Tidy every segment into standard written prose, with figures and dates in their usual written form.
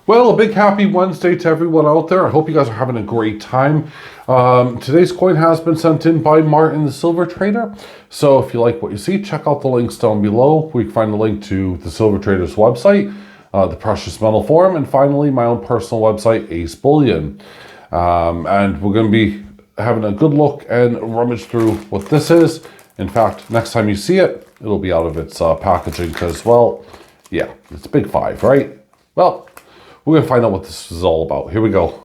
Well, a big happy Wednesday to everyone out there. I hope you guys are having a great time. Today's coin has been sent in by Martin the Silver Trader. So if you like what you see, check out the links down below. We can find the link to the Silver Trader's website, the Precious Metal Forum, and finally my own personal website, AceBullion. And we're going to be having a good look and rummage through what this is. In fact, next time you see it, it'll be out of its packaging because, well, yeah, it's Big Five, right? Well, we're going to find out what this is all about. Here we go.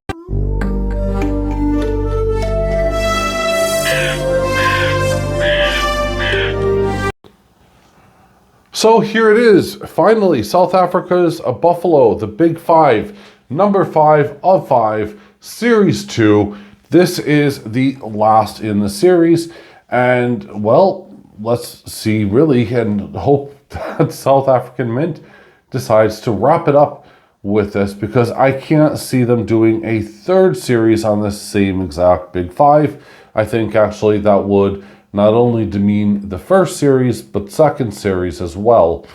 So here it is. Finally, South Africa's Buffalo, the Big Five, number 5 of 5, Series 2. This is the last in the series. And, well, let's see really and hope that South African Mint decides to wrap it up with this, because I can't see them doing a third series on this same exact Big Five. I think actually that would not only demean the first series, but second series as well.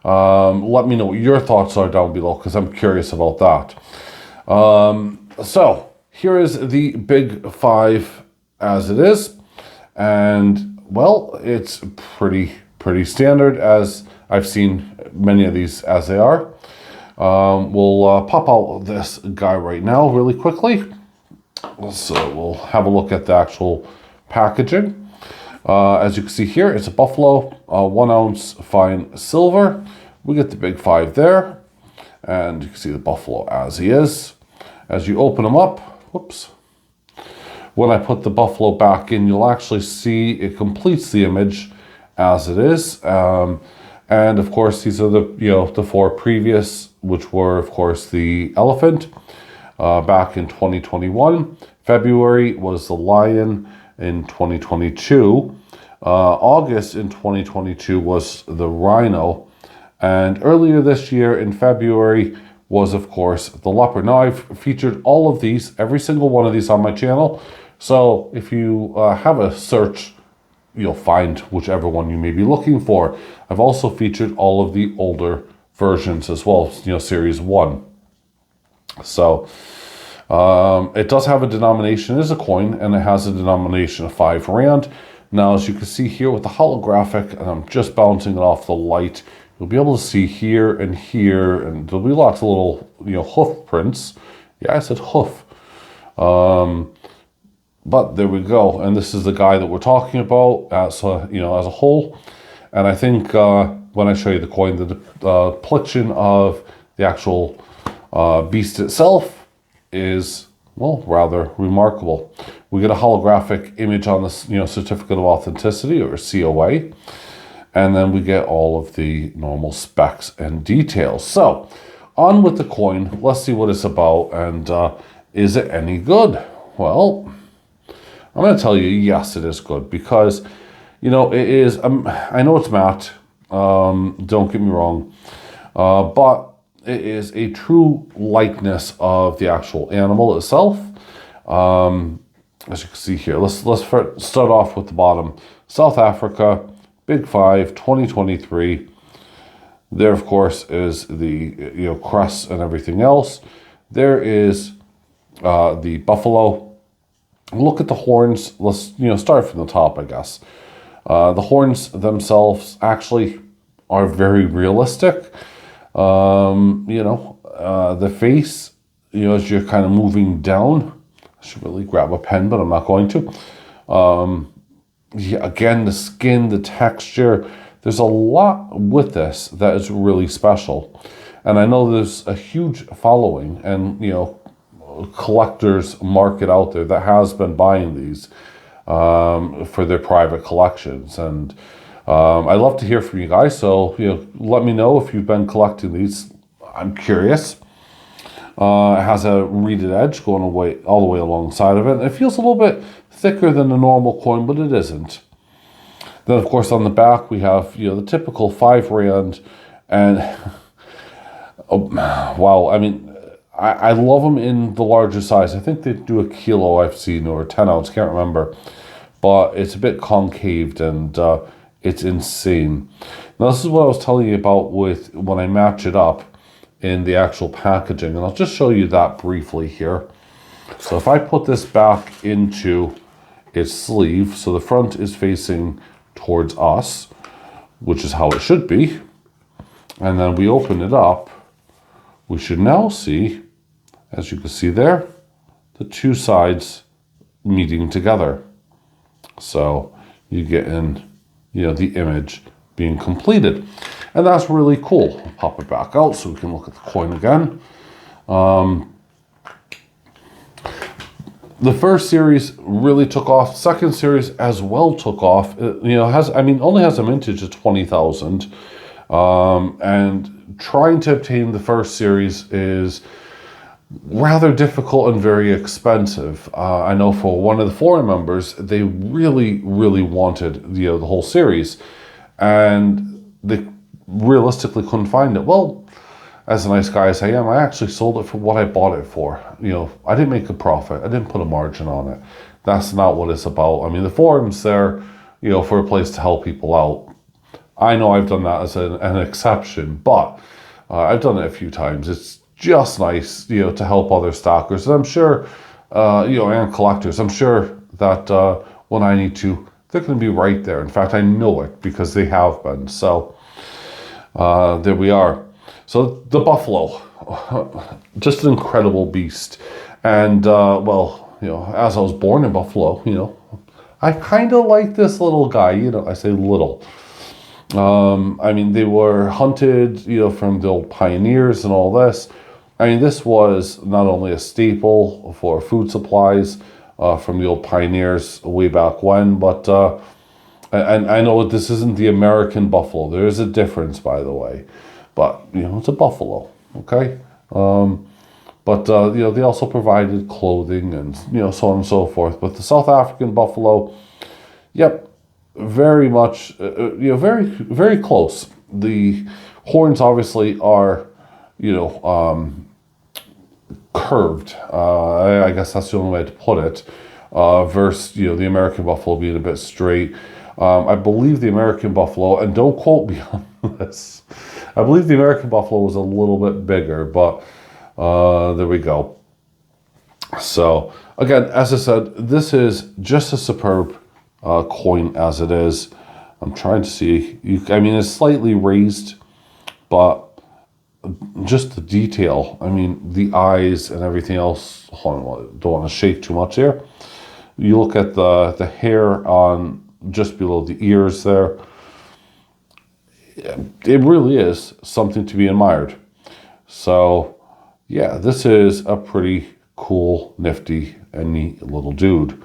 Let me know what your thoughts are down below, because I'm curious about that. So here is the Big Five as it is. And, well, it's pretty standard, as I've seen many of these as they are. We'll pop out this guy right now really quickly. So we'll have a look at the actual packaging. As you can see here, it's a Buffalo 1 ounce fine silver. We get the Big Five there, and you can see the Buffalo as he is. As you open him up, whoops. When I put the Buffalo back in, you'll actually see it completes the image as it is. And of course, these are the 4 previous, which were of course the elephant back in 2021. February was the lion in 2022. August in 2022 was the rhino. And earlier this year in February was of course the leopard. Now I've featured all of these, every single one of these on my channel. So if you have a search, you'll find whichever one you may be looking for. I've also featured all of the older versions as well, series 1. So it does have a denomination, it is a coin, and it has a denomination of 5 rand. Now, as you can see here with the holographic, and I'm just bouncing it off the light, you'll be able to see here, and there'll be lots of little, hoof prints. Yeah, I said hoof. But there we go, and this is the guy that we're talking about as as a whole. And I think when I show you the coin, the depiction of the actual beast itself is, well, rather remarkable. We get a holographic image on this, certificate of authenticity, or COA, and then we get all of the normal specs and details. So on with the coin. Let's see what it's about, and is it any good? Well, I'm going to tell you, yes, it is good, because, it is, I know it's matte, don't get me wrong, but it is a true likeness of the actual animal itself. As you can see here, let's start off with the bottom. South Africa, Big Five, 2023. There, of course, is the, crest and everything else. There is the buffalo. Look at the horns. Let's start from the top, I guess. The horns themselves actually are very realistic. The face, as you're kind of moving down, I should really grab a pen, but I'm not going to. Yeah, again, the skin, the texture, there's a lot with this that is really special. And I know there's a huge following and, collectors market out there that has been buying these for their private collections. And I'd love to hear from you guys. So, let me know if you've been collecting these. I'm curious. It has a reeded edge going all the way alongside of it. And it feels a little bit thicker than a normal coin, but it isn't. Then, of course, on the back, we have, the typical 5 rand. And, oh, wow, I mean, I love them in the larger size. I think they do a kilo I've seen, or 10 ounce, can't remember. But it's a bit concaved, and it's insane. Now, this is what I was telling you about with when I match it up. in the actual packaging. And I'll just show you that briefly here. So if I put this back into its sleeve, so the front is facing towards us, which is how it should be. And then we open it up, we should now see, as you can see there, the two sides meeting together. So you get in, the image being completed. And that's really cool. I'll pop it back out so we can look at the coin again. The first series really took off. Second series as well took off. It, only has a mintage of 20,000. And trying to obtain the first series is rather difficult and very expensive. I know for one of the forum members, they really, really wanted the whole series, and they realistically couldn't find it. Well, as a nice guy as I am, I actually sold it for what I bought it for. I didn't make a profit. I didn't put a margin on it. That's not what it's about. I mean, the forum's there, for a place to help people out. I know I've done that as an exception, but I've done it a few times. It's just nice, to help other stockers. And I'm sure, and collectors, I'm sure that when I need to, they're going to be right there. In fact, I know it because they have been. So there we are. So the buffalo, just an incredible beast. And as I was born in Buffalo, I kind of like this little guy. I say little. They were hunted, from the old pioneers and all this. This was not only a staple for food supplies from the old pioneers way back when, but and I know this isn't the American buffalo. There is a difference, by the way, but it's a buffalo, okay. They also provided clothing and so on and so forth. But the South African buffalo, yep, very much, very, very close. The horns obviously are, curved. I guess that's the only way to put it. Versus, the American buffalo being a bit straight. I believe the American buffalo, and don't quote me on this, I believe the American buffalo was a little bit bigger, but there we go. So again, as I said, this is just a superb coin as it is. I'm trying to see. It's slightly raised, but just the detail. The eyes and everything else. Hold on, don't want to shake too much here. You look at the hair on just below the ears there. It really is something to be admired. So yeah, this is a pretty cool, nifty, and neat little dude.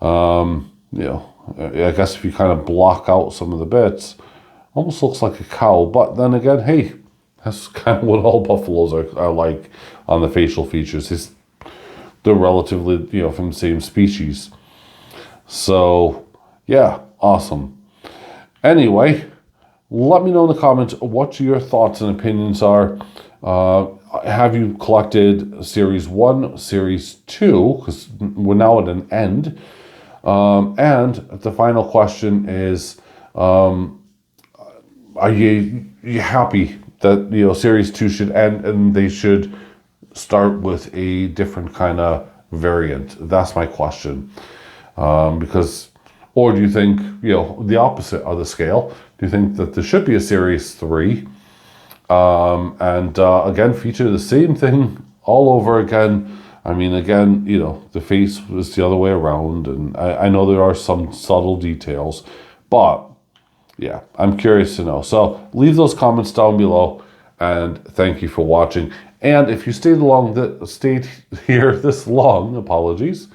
I guess if you kind of block out some of the bits, almost looks like a cow. But then again, hey, that's kind of what all buffaloes are like on the facial features. They're relatively, from the same species. So yeah, awesome. Anyway, let me know in the comments what your thoughts and opinions are. Have you collected Series 1, Series 2? Because we're now at an end. And the final question is, are you happy that, Series 2 should end and they should start with a different kind of variant? That's my question. Or do you think, the opposite of the scale? Do you think that there should be a Series 3? Again, feature the same thing all over again. Again, the face was the other way around, and I know there are some subtle details, but yeah, I'm curious to know. So leave those comments down below, and thank you for watching. And if you stayed here this long, apologies.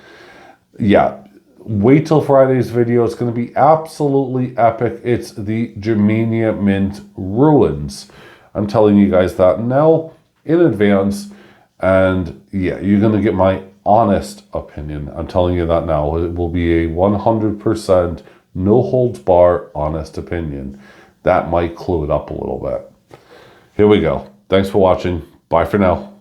Yeah, wait till Friday's video. It's going to be absolutely epic. It's the Germania Mint Ruins. I'm telling you guys that now in advance. And yeah, you're going to get my honest opinion. I'm telling you that now. It will be a 100% no holds bar honest opinion. That might clue it up a little bit. Here we go. Thanks for watching. Bye for now.